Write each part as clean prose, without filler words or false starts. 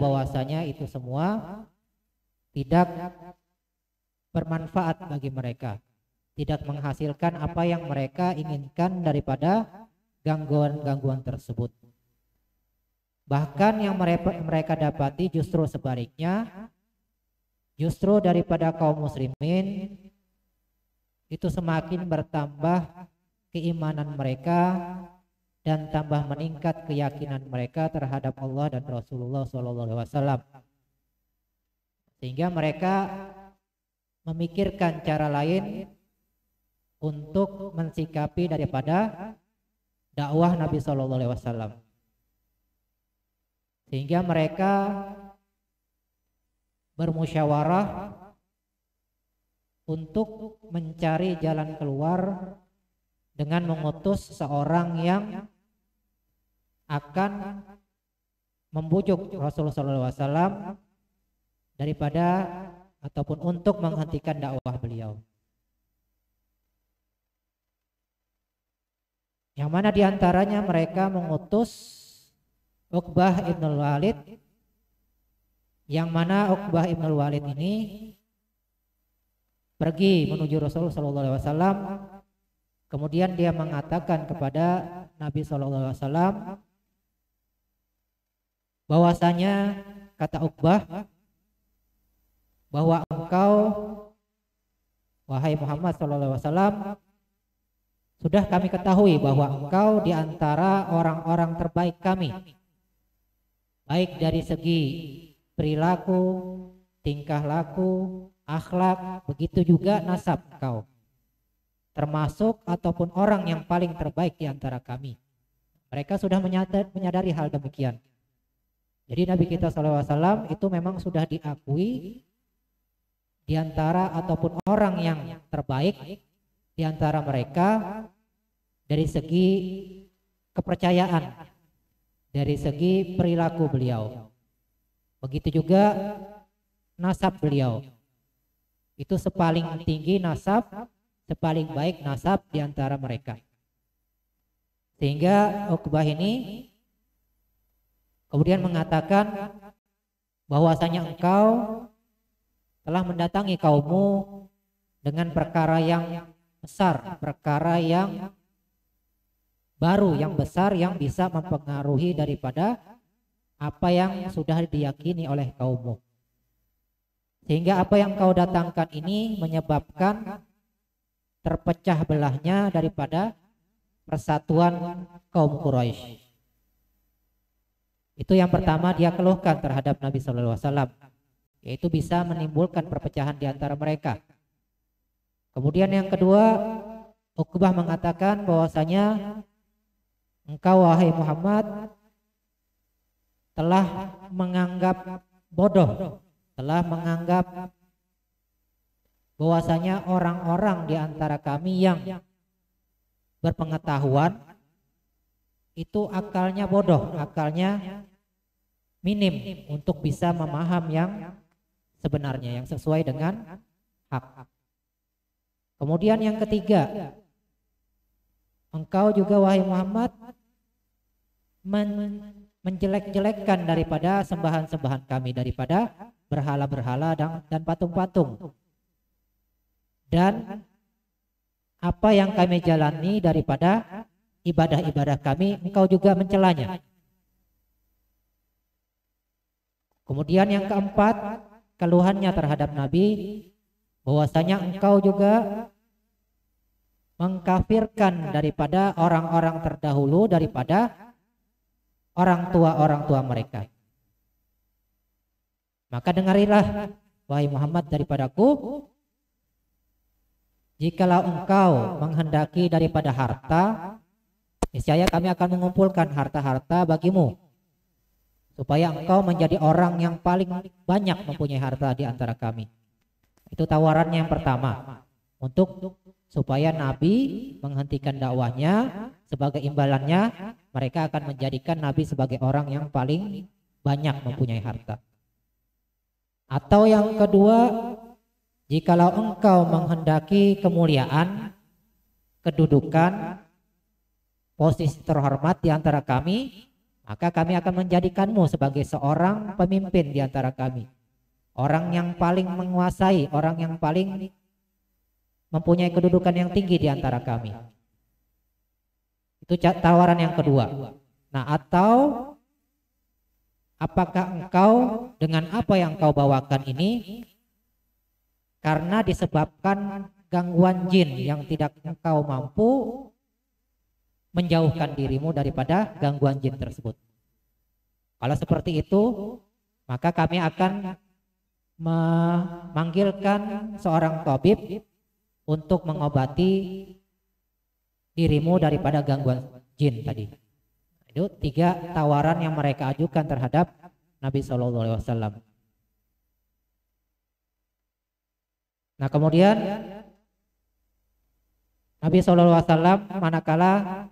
bahwasanya itu semua tidak bermanfaat bagi mereka, tidak menghasilkan apa yang mereka inginkan daripada gangguan-gangguan tersebut. Bahkan yang mereka dapati justru sebaliknya, justru daripada kaum muslimin itu semakin bertambah keimanan mereka dan tambah meningkat keyakinan mereka terhadap Allah dan Rasulullah SAW. Sehingga mereka memikirkan cara lain untuk mensikapi daripada dakwah Nabi SAW. Sehingga mereka bermusyawarah untuk mencari jalan keluar dengan mengutus seorang yang akan membujuk Rasulullah SAW daripada ataupun untuk menghentikan dakwah beliau. Yang mana diantaranya mereka mengutus Uqbah ibn Walid, yang mana Uqbah ibn Walid ini pergi menuju Rasulullah SAW. Kemudian dia mengatakan kepada Nabi SAW bahwasanya, kata Uqbah, bahwa engkau wahai Muhammad SAW, sudah kami ketahui bahwa engkau di antara orang-orang terbaik kami, baik dari segi perilaku, tingkah laku, akhlak, begitu juga nasab engkau, termasuk ataupun orang yang paling terbaik di antara kami. Mereka sudah menyadari hal demikian. Jadi Nabi kita SAW itu memang sudah diakui di antara ataupun orang yang terbaik di antara mereka dari segi kepercayaan, dari segi perilaku beliau. Begitu juga nasab beliau. Itu sepaling tinggi nasab, sepaling baik nasab di antara mereka. Sehingga Uqbah ini kemudian mengatakan bahwasanya engkau telah mendatangi kaummu dengan perkara yang besar, perkara yang baru, yang besar, yang bisa mempengaruhi daripada apa yang sudah diyakini oleh kaummu. Sehingga apa yang kau datangkan ini menyebabkan terpecah belahnya daripada persatuan kaum Quraisy. Itu yang pertama dia keluhkan terhadap Nabi SAW, yaitu bisa menimbulkan perpecahan di antara mereka. Kemudian yang kedua, Uqbah mengatakan bahwasanya engkau wahai Muhammad telah menganggap bodoh, telah menganggap bahwasanya orang-orang di antara kami yang berpengetahuan itu akalnya bodoh, akalnya minim untuk bisa memaham yang sebenarnya, yang sesuai dengan hak. Kemudian yang ketiga, engkau juga wahai Muhammad menjelek-jelekkan daripada sembahan-sembahan kami, daripada berhala-berhala dan patung-patung. Dan apa yang kami jalani daripada ibadah-ibadah kami, engkau juga mencelanya. Kemudian yang keempat, keluhannya terhadap Nabi, bahwasanya engkau juga mengkafirkan daripada orang-orang terdahulu, daripada orang tua mereka. Maka dengarilah wahai Muhammad daripadaku, jikalau engkau menghendaki daripada harta, niscaya kami akan mengumpulkan harta-harta bagimu, supaya engkau menjadi orang yang paling banyak mempunyai harta di antara kami. Itu tawarannya yang pertama, untuk supaya Nabi menghentikan dakwahnya. Sebagai imbalannya mereka akan menjadikan Nabi sebagai orang yang paling banyak mempunyai harta. Atau yang kedua, jikalau engkau menghendaki kemuliaan, kedudukan, posisi terhormat di antara kami, maka kami akan menjadikanmu sebagai seorang pemimpin di antara kami, orang yang paling menguasai, orang yang paling mempunyai kedudukan yang tinggi di antara kami. Itu tawaran yang kedua. Nah, atau apakah engkau dengan apa yang engkau bawakan ini karena disebabkan gangguan jin yang tidak engkau mampu menjauhkan dirimu daripada gangguan jin tersebut. Kalau seperti itu, maka kami akan memanggilkan seorang tabib untuk mengobati dirimu daripada gangguan jin tadi. Itu 3 tawaran yang mereka ajukan terhadap Nabi SAW. Nah, kemudian Nabi SAW manakala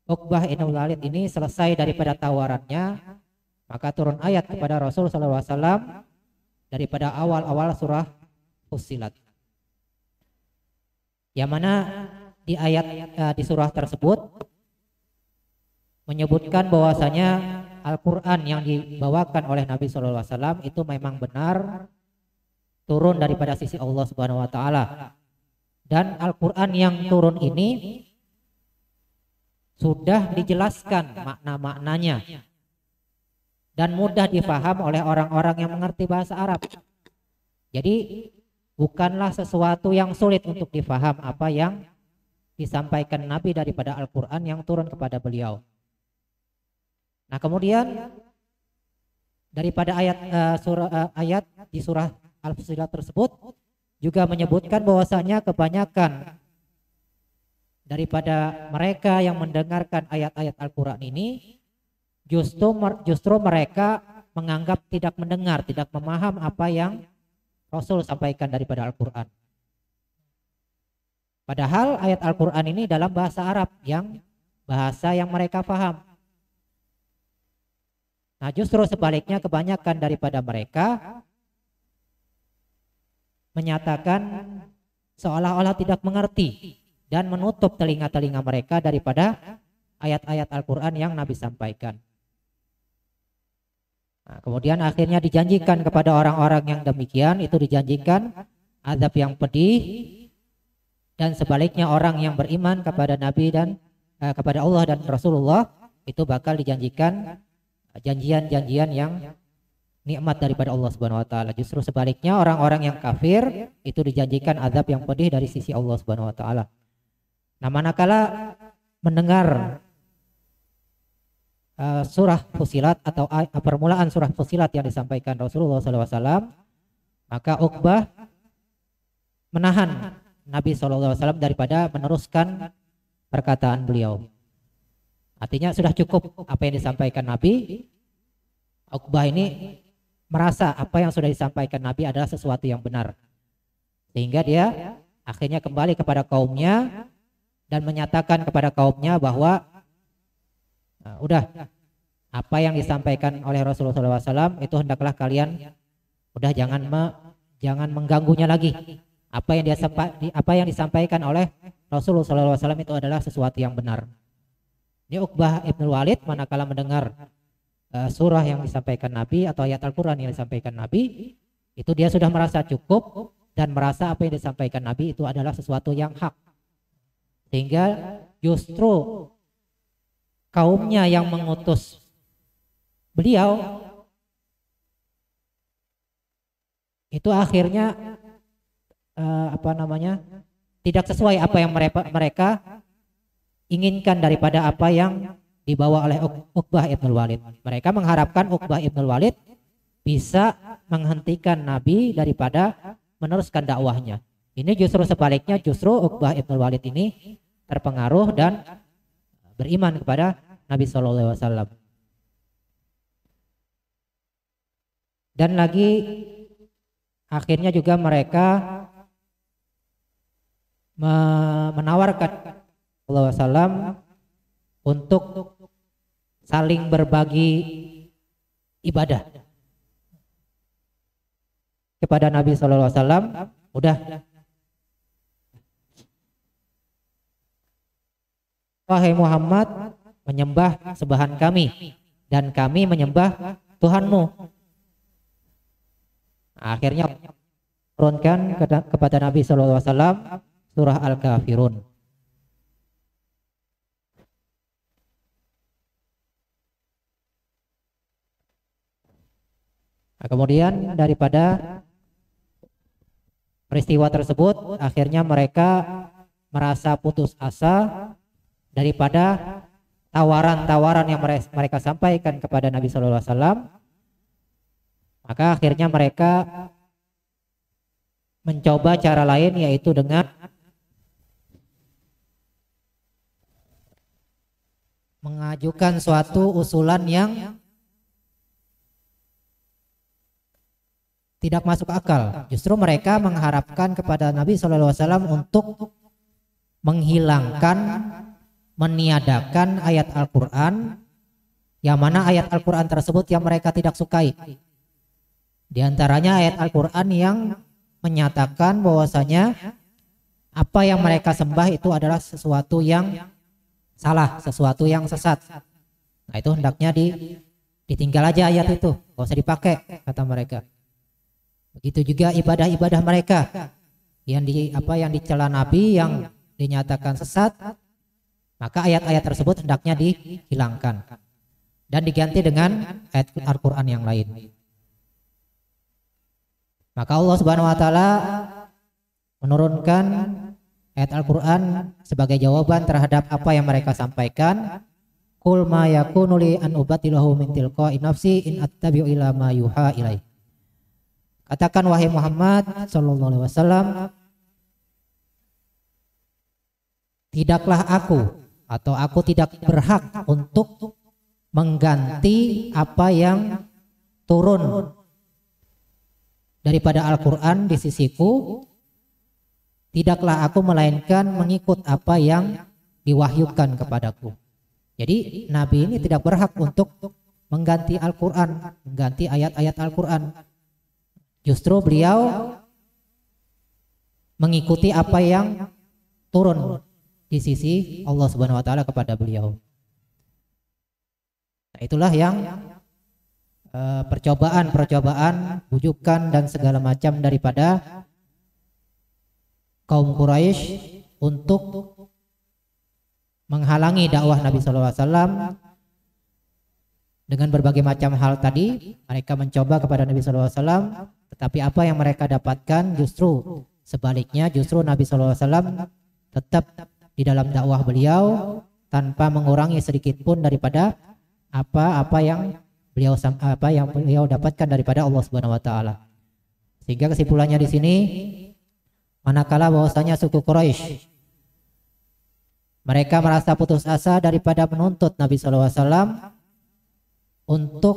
Uqbah ibn Walid ini selesai daripada tawarannya, maka turun ayat kepada Rasul SAW daripada awal-awal surah Fussilat. Yang mana di ayat di surah tersebut menyebutkan bahwasanya Al-Quran yang dibawakan oleh Nabi SAW itu memang benar turun daripada sisi Allah Subhanahu wa taala. Dan Al-Quran yang turun ini sudah dijelaskan makna-maknanya dan mudah difaham oleh orang-orang yang mengerti bahasa Arab. Jadi bukanlah sesuatu yang sulit untuk difaham apa yang disampaikan Nabi daripada Al-Quran yang turun kepada beliau. Nah, kemudian daripada ayat di surah Al-Fussilat tersebut juga menyebutkan bahwasanya kebanyakan daripada mereka yang mendengarkan ayat-ayat Al-Quran ini justru mereka menganggap tidak mendengar, tidak memaham apa yang Rasul sampaikan daripada Al-Quran. Padahal ayat Al-Quran ini dalam bahasa Arab yang bahasa yang mereka paham. Nah, justru sebaliknya kebanyakan daripada mereka menyatakan seolah-olah tidak mengerti dan menutup telinga-telinga mereka daripada ayat-ayat Al-Quran yang Nabi sampaikan. Nah, kemudian akhirnya dijanjikan kepada orang-orang yang demikian, itu dijanjikan azab yang pedih, dan sebaliknya orang yang beriman kepada Nabi dan kepada Allah dan Rasulullah itu bakal dijanjikan janjian-janjian yang nikmat daripada Allah Subhanahu wa taala. Justru sebaliknya orang-orang yang kafir itu dijanjikan azab yang pedih dari sisi Allah Subhanahu wa taala. Nah, manakala mendengar surah Fussilat atau permulaan surah Fussilat yang disampaikan Rasulullah SAW, maka Uqbah menahan Nabi SAW daripada meneruskan perkataan beliau. Artinya sudah cukup apa yang disampaikan Nabi. Uqbah ini merasa apa yang sudah disampaikan Nabi adalah sesuatu yang benar, sehingga dia akhirnya kembali kepada kaumnya dan menyatakan kepada kaumnya bahwa udah apa yang disampaikan oleh Rasulullah SAW itu hendaklah kalian udah jangan mengganggunya lagi. Apa yang disampaikan oleh Rasulullah SAW itu adalah sesuatu yang benar. Ini Uqbah ibn Walid manakala mendengar surah yang disampaikan Nabi atau ayat Al-Quran yang disampaikan Nabi, itu dia sudah merasa cukup dan merasa apa yang disampaikan Nabi itu adalah sesuatu yang hak, sehingga justru kaumnya yang mengutus beliau itu akhirnya tidak sesuai apa yang mereka inginkan daripada apa yang dibawa oleh Uqbah ibn Walid. Mereka mengharapkan Uqbah ibn Walid bisa menghentikan Nabi daripada meneruskan dakwahnya. Ini justru sebaliknya, justru Uqbah ibn Walid ini terpengaruh dan beriman kepada Nabi SAW. Dan lagi akhirnya juga mereka menawarkan Allah SAW untuk saling berbagi ibadah kepada Nabi SAW. Udah, wahai Muhammad, menyembah sembahan kami dan kami menyembah Tuhanmu. Akhirnya turunkan kepada Nabi SAW surah Al-Kafirun. Nah, kemudian daripada peristiwa tersebut, akhirnya mereka merasa putus asa daripada tawaran-tawaran yang mereka sampaikan kepada Nabi SAW. Maka akhirnya mereka mencoba cara lain, yaitu dengan mengajukan suatu usulan yang tidak masuk akal. Justru mereka mengharapkan kepada Nabi SAW untuk menghilangkan, meniadakan ayat Al-Quran, yang mana ayat Al-Quran tersebut yang mereka tidak sukai. Di antaranya ayat Al-Quran yang menyatakan bahwasanya apa yang mereka sembah itu adalah sesuatu yang salah, sesuatu yang sesat. Nah, itu hendaknya ditinggal aja ayat itu, gak usah dipakai, kata mereka. Begitu juga ibadah-ibadah mereka yang dicela Nabi, yang dinyatakan sesat, maka ayat-ayat tersebut hendaknya dihilangkan dan diganti dengan ayat Al-Quran yang lain. Maka Allah Subhanahu wa taala menurunkan ayat Al-Quran sebagai jawaban terhadap apa yang mereka sampaikan. Qul ma yakunu li an ubatilahu min tilqa'i nafsi in attabi'u illa ma yuha ilai. Katakan wahai Muhammad sallallahu alaihi wasallam, tidaklah aku atau aku tidak berhak untuk mengganti apa yang turun daripada Al-Quran di sisiku. Tidaklah aku melainkan mengikut apa yang diwahyukan kepadaku. Jadi Nabi ini tidak berhak untuk mengganti Al-Quran, mengganti ayat-ayat Al-Quran. Justru beliau mengikuti apa yang turun di sisi Allah Subhanahu wa taala kepada beliau. Nah, itulah yang percobaan, bujukan dan segala macam daripada kaum Quraisy untuk menghalangi dakwah Nabi SAW dengan berbagai macam hal tadi. Mereka mencoba kepada Nabi SAW, tetapi apa yang mereka dapatkan justru sebaliknya. Justru Nabi SAW tetap di dalam dakwah beliau tanpa mengurangi sedikit pun daripada apa yang beliau dapatkan daripada Allah Subhanahu wa taala. Sehingga kesimpulannya di sini, manakala bahwasanya suku Quraisy mereka merasa putus asa daripada menuntut Nabi SAW untuk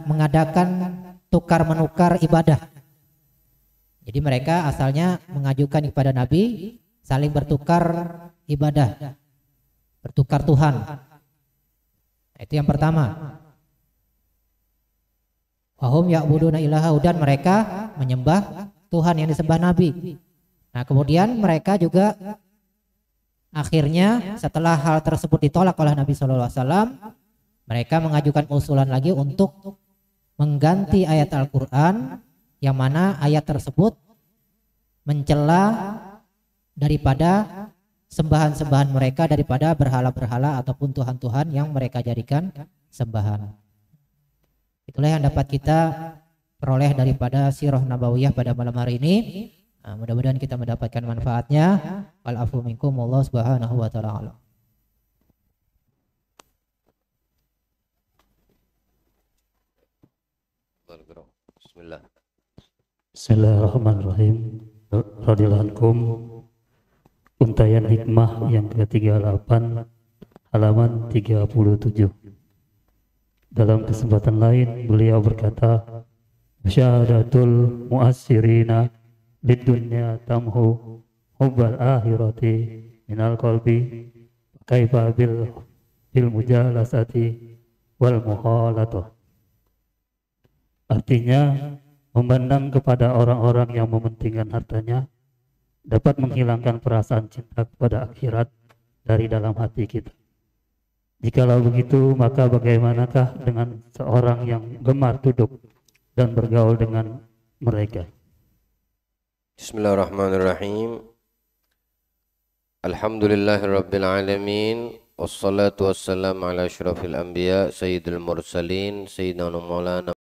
mengadakan tukar menukar ibadah. Jadi mereka asalnya mengajukan kepada Nabi saling bertukar ibadah, bertukar Tuhan. Itu yang pertama. Wahum ya'buduna ilaha, dan mereka menyembah Tuhan yang disembah Nabi. Nah, kemudian mereka juga akhirnya setelah hal tersebut ditolak oleh Nabi SAW, mereka mengajukan usulan lagi untuk mengganti ayat Al-Quran, yang mana ayat tersebut mencela daripada sembahan-sembahan mereka, daripada berhala-berhala ataupun Tuhan-Tuhan yang mereka jadikan sembahan. Itulah yang dapat kita peroleh daripada sirah nabawiyah pada malam hari ini. Nah, mudah-mudahan kita mendapatkan manfaatnya. Wal-afu minkum, wallahu subhanahu wa ta'ala. Bismillah. Bismillahirrahmanirrahim. Radhiyallahu ankum. Untayan hikmah yang ke-38 halaman 37. Dalam kesempatan lain beliau berkata, syahadatul mu'assirina lid dunya tamhu hubbal akhirati minal qalbi kaifa bil mujalasati wal muhalatah. Artinya, memandang kepada orang-orang yang mementingkan hartanya dapat menghilangkan perasaan cinta kepada akhirat dari dalam hati kita. Jikalau begitu, maka bagaimanakah dengan seorang yang gemar duduk dan bergaul dengan mereka? Bismillahirrahmanirrahim. Alhamdulillahirabbil alamin. Wassalatu wassalamu ala asyrafil anbiya sayyidil mursalin sayyidina maulana